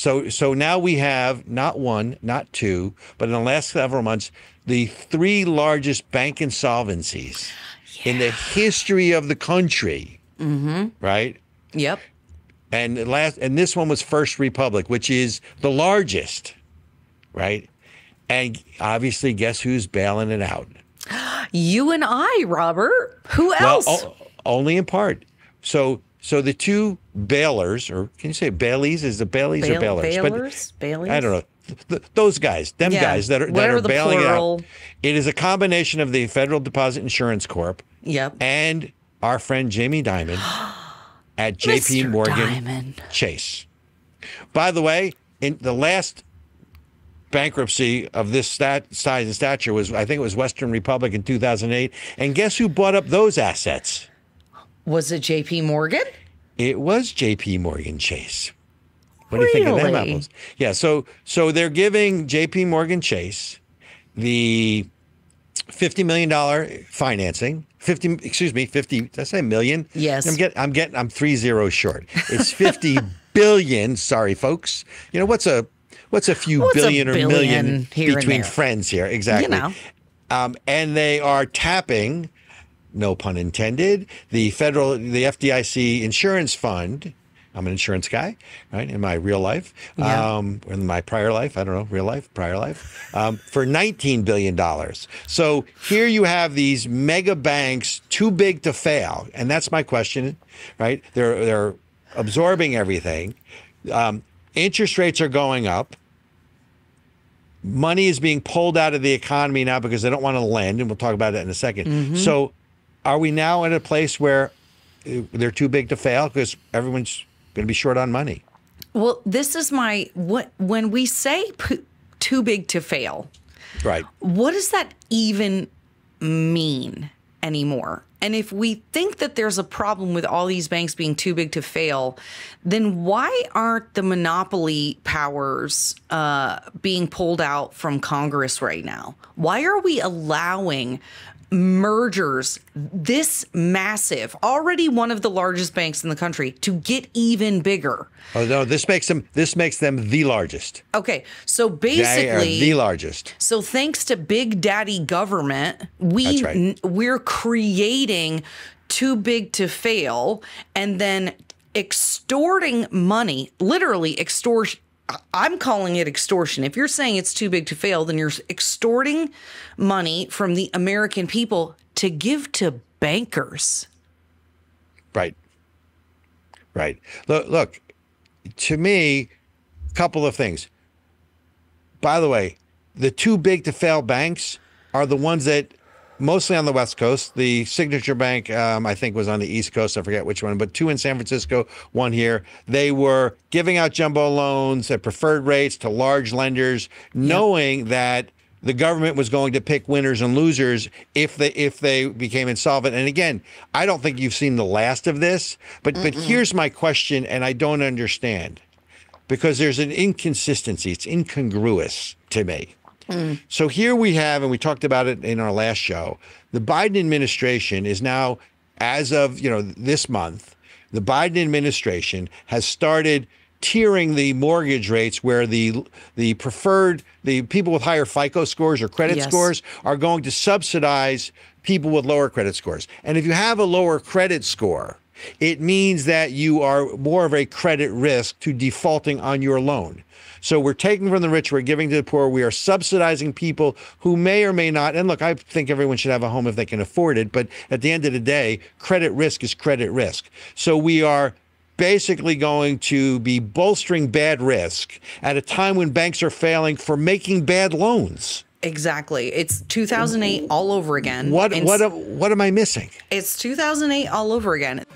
So now we have not one, not two, but in the last several months, the three largest bank insolvencies in the history of the country. Right? Yep. And this one was First Republic, which is the largest, right? And obviously, guess who's bailing it out? You and I, Robert. Who else? Well, only in part. So the two bailers, or can you say bailies? Is it bailies or bailers? Bailies? I don't know. Those guys, guys that are bailing plural. it out. It is a combination of the Federal Deposit Insurance Corp. Yep. And our friend Jamie Dimon at J.P. Morgan Chase. By the way, in the last bankruptcy of this size and stature was, I think it was Western Republic in 2008. And guess who bought up those assets? Was it J.P. Morgan? It was J.P. Morgan Chase. What do you think of them apples? Yeah, so they're giving J.P. Morgan Chase the $50 million financing. 50. Did I say million? Yes. I'm 3 zeros short. It's 50 billion. Sorry, folks. You know what's a few billion or million between friends here? Exactly. You know. And they are tapping, no pun intended, the FDIC insurance fund. I'm an insurance guy, right? In my real life, in my prior life, I don't know, real life, prior life, for $19 billion. So here you have these mega banks too big to fail. And that's my question, right? They're absorbing everything. Interest rates are going up. Money is being pulled out of the economy now because they don't want to lend. And we'll talk about that in a second. So are we now at a place where they're too big to fail because everyone's going to be short on money? Well, this is when we say too big to fail, right? What does that even mean anymore? And if we think that there's a problem with all these banks being too big to fail, then why aren't the monopoly powers being pulled out from Congress right now? Why are we allowing mergers this massive, already one of the largest banks in the country, to get even bigger? Oh no, this makes them the largest. Okay, so basically they are the largest. So thanks to Big Daddy government, we're creating too big to fail and then extorting money, literally extortion. I'm calling it extortion. If you're saying it's too big to fail, then you're extorting money from the American people to give to bankers. Right. Look, to me, a couple of things. By the way, the too big to fail banks are the ones that mostly on the West Coast. The Signature Bank, I think, was on the East Coast. I forget which one, but two in San Francisco, one here. They were giving out jumbo loans at preferred rates to large lenders, knowing that the government was going to pick winners and losers if they became insolvent. And again, I don't think you've seen the last of this, but here's my question, and I don't understand, because there's an inconsistency. It's incongruous to me. So here we have, and we talked about it in our last show, the Biden administration is now, as of this month, the Biden administration has started tiering the mortgage rates where the people with higher FICO scores or credit scores are going to subsidize people with lower credit scores. And if you have a lower credit score, it means that you are more of a credit risk to defaulting on your loan. So we're taking from the rich, we're giving to the poor. We are subsidizing people who may or may not. And look, I think everyone should have a home if they can afford it. But at the end of the day, credit risk is credit risk. So we are basically going to be bolstering bad risk at a time when banks are failing for making bad loans. Exactly. It's 2008 all over again. What am I missing? It's 2008 all over again.